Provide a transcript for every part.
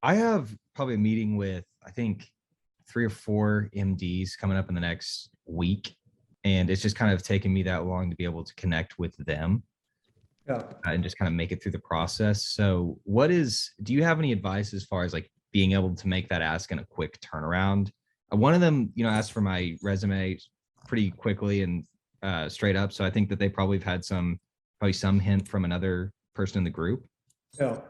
I have probably a meeting with, I think, 3 or 4 MDs coming up in the next week. And it's just kind of taken me that long to be able to connect with them Yeah. and just kind of make it through the process. So, do you have any advice as far as like being able to make that ask in a quick turnaround? One of them, asked for my resume pretty quickly and straight up. So I think that they probably have had probably some hint from another person in the group. Yeah.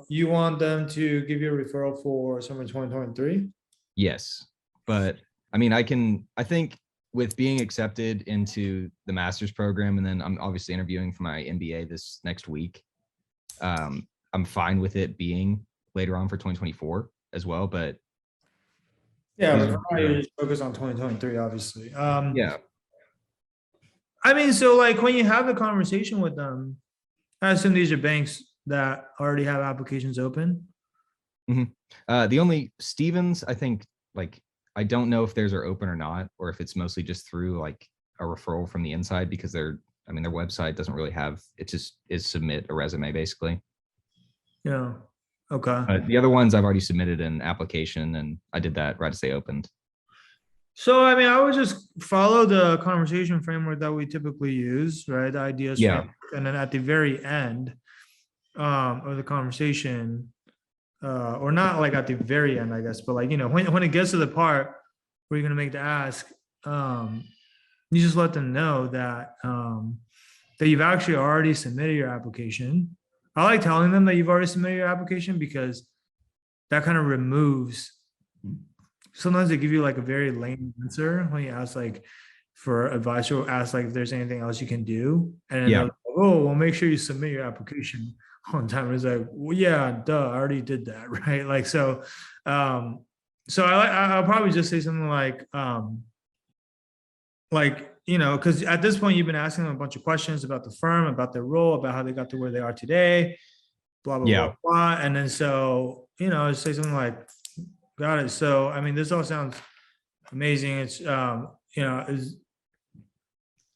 You want them to give you a referral for summer 2023? Yes. But I think with being accepted into the master's program, and then I'm obviously interviewing for my MBA this next week, I'm fine with it being later on for 2024 as well. But Yeah, these but are, for now you're just focused on 2023, obviously. yeah. I mean, so like when you have the conversation with them, I assume these are banks that already have applications open. Mhm. The only Stevens, I think, like, I don't know if theirs are open or not, or if it's mostly just through like a referral from the inside because their website doesn't really have it, just is submit a resume basically. Yeah. Okay. The other ones I've already submitted an application and I did that right as they opened. So, I mean, I would just follow the conversation framework that we typically use, right? The ideas Yeah. framework. And then at the very end of the conversation, or not like at the very end, I guess, but like, when it gets to the part where you're going to make the ask, you just let them know that you've actually already submitted your application. I like telling them that you've already submitted your application because that kind of removes. Sometimes they give you like a very lame answer when you ask like for advice or ask like if there's anything else you can do, and then they're Yeah. like, oh, well, make sure you submit your application on time. It's like, well, yeah, duh, I already did that, right? Like so, um, so I'll probably just say something like because at this point you've been asking them a bunch of questions about the firm, about their role, about how they got to where they are today, blah blah blah Yeah. blah, and then so say something like, got it. So I mean, this all sounds amazing. It's is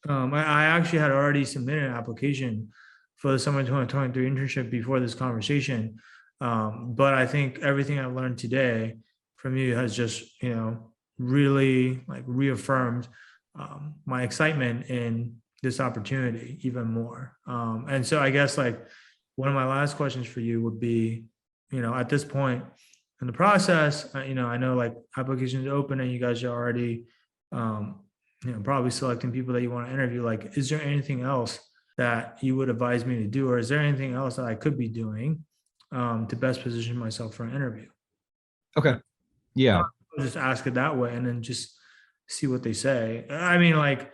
I actually had already submitted an application for the summer 2023 internship before this conversation, but I think everything I learned today from you has just really like reaffirmed my excitement in this opportunity even more. And so I guess like one of my last questions for you would be, at this point in the process, I know like applications open and you guys are already, probably selecting people that you want to interview. Like, is there anything else that you would advise me to do, or is there anything else that I could be doing to best position myself for an interview? Okay. Yeah. I'll just ask it that way and then just see what they say. I mean, like,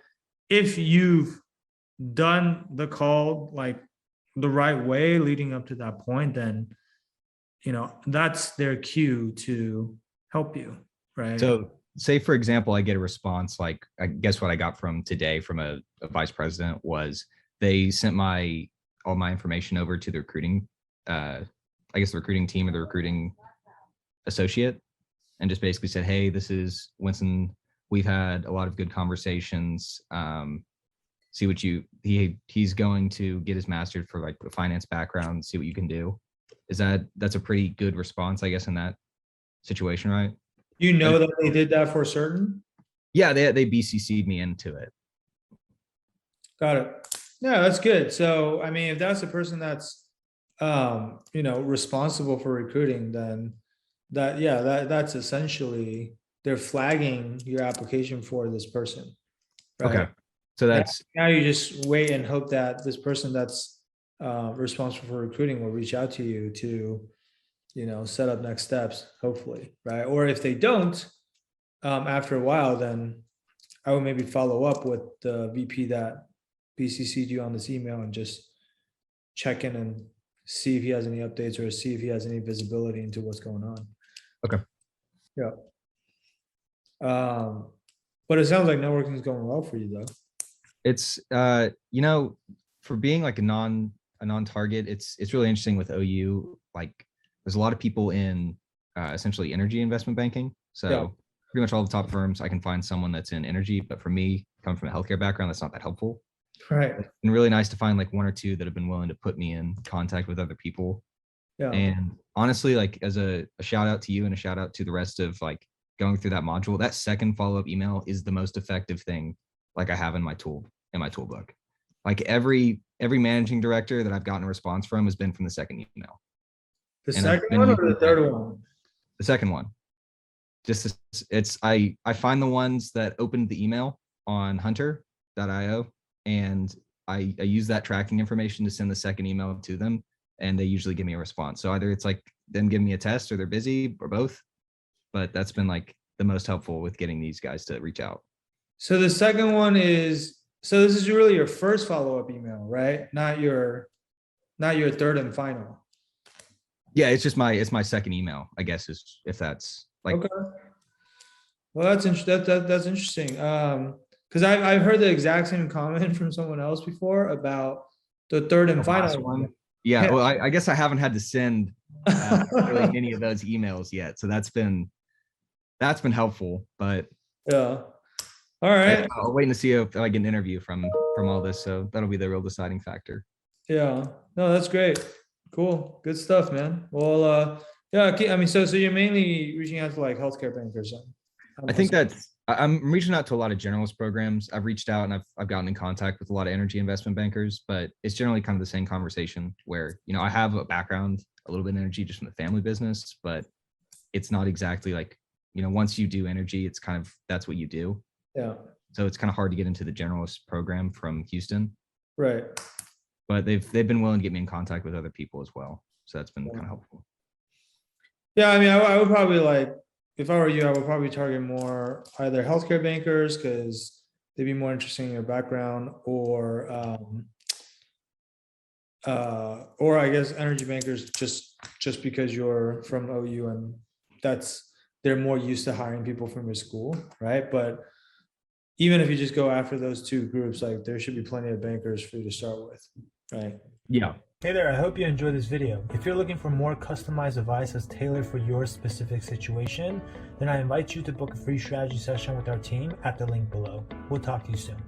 if you've done the call like the right way leading up to that point, then that's their cue to help you, right? So say for example, I get a response like I guess what I got from today from a vice president was they sent my all my information over to the recruiting I guess the recruiting team or the recruiting associate and just basically said, hey, this is Winston. We've had a lot of good conversations. See what he's going to get his master's for like the finance background, see what you can do. That's a pretty good response, I guess, in that situation, right? You And know that they did that for certain. yeah, they BCC'd me into it. Got it. Yeah, that's good. So, I mean, if that's the person that's, responsible for recruiting, then that's essentially they're flagging your application for this person, Okay. right? So Now, that's now you just wait and hope that this person that's responsible for recruiting will reach out to you to, set up next steps, hopefully, right? Or if they don't, after a while, then I would maybe follow up with the VP that BCC'd you on this email and just check in and see if he has any updates or see if he has any visibility into what's going on. okay. Yeah. But it sounds like networking is going well for you though. It's for being like a non-target, it's really interesting with OU. Like there's a lot of people in essentially energy investment banking. So Yeah. pretty much all the top firms, I can find someone that's in energy. But for me, coming from a healthcare background, that's not that helpful. Right. It's been really nice to find like one or two that have been willing to put me in contact with other people Yeah. And honestly, like as a shout out to you and a shout out to the rest of like going through that module, that second follow-up email is the most effective thing like I have in my toolbook. Like every managing director that I've gotten a response from has been from the second email. The And I've second been one or using the third one? the second one. Just it's I find the ones that opened the email on hunter.io, and I use that tracking information to send the second email to them, and they usually give me a response. So either it's like them giving me a test or they're busy or both. But that's been like the most helpful with getting these guys to reach out. So the second one is, so this is really your first follow-up email, right? Not your third and final. Yeah, it's my second email, I guess, is if that's like Okay. Well, that's that's interesting. Because I've heard the exact same comment from someone else before about the third and the last final one. Yeah, Yeah. well, I guess I haven't had to send really many of those emails yet, so that's been helpful. But Yeah. All right. I'm waiting to see if I get an interview from all this, so that'll be the real deciding factor. Yeah. No, that's great. Cool. Good stuff, man. Well, yeah. I mean, so you're mainly reaching out to like healthcare bankers. Then. I think I'm reaching out to a lot of generalist programs. I've reached out and I've gotten in contact with a lot of energy investment bankers, but it's generally kind of the same conversation where, you know, I have a background, a little bit in energy just from the family business, but it's not exactly like, you know, once you do energy, it's kind of, that's what you do. Yeah. So it's kind of hard to get into the generalist program from Houston, Right. but they've been willing to get me in contact with other people as well. So that's been kind of helpful. Yeah. I mean, I would probably like, if I were you, I would probably target more either healthcare bankers because they'd be more interested in your background, or I guess energy bankers just because you're from OU and they're more used to hiring people from your school, right? But even if you just go after those two groups, like there should be plenty of bankers for you to start with, right? Yeah. Hey there, I hope you enjoyed this video. If you're looking for more customized advice that's tailored for your specific situation, then I invite you to book a free strategy session with our team at the link below. We'll talk to you soon.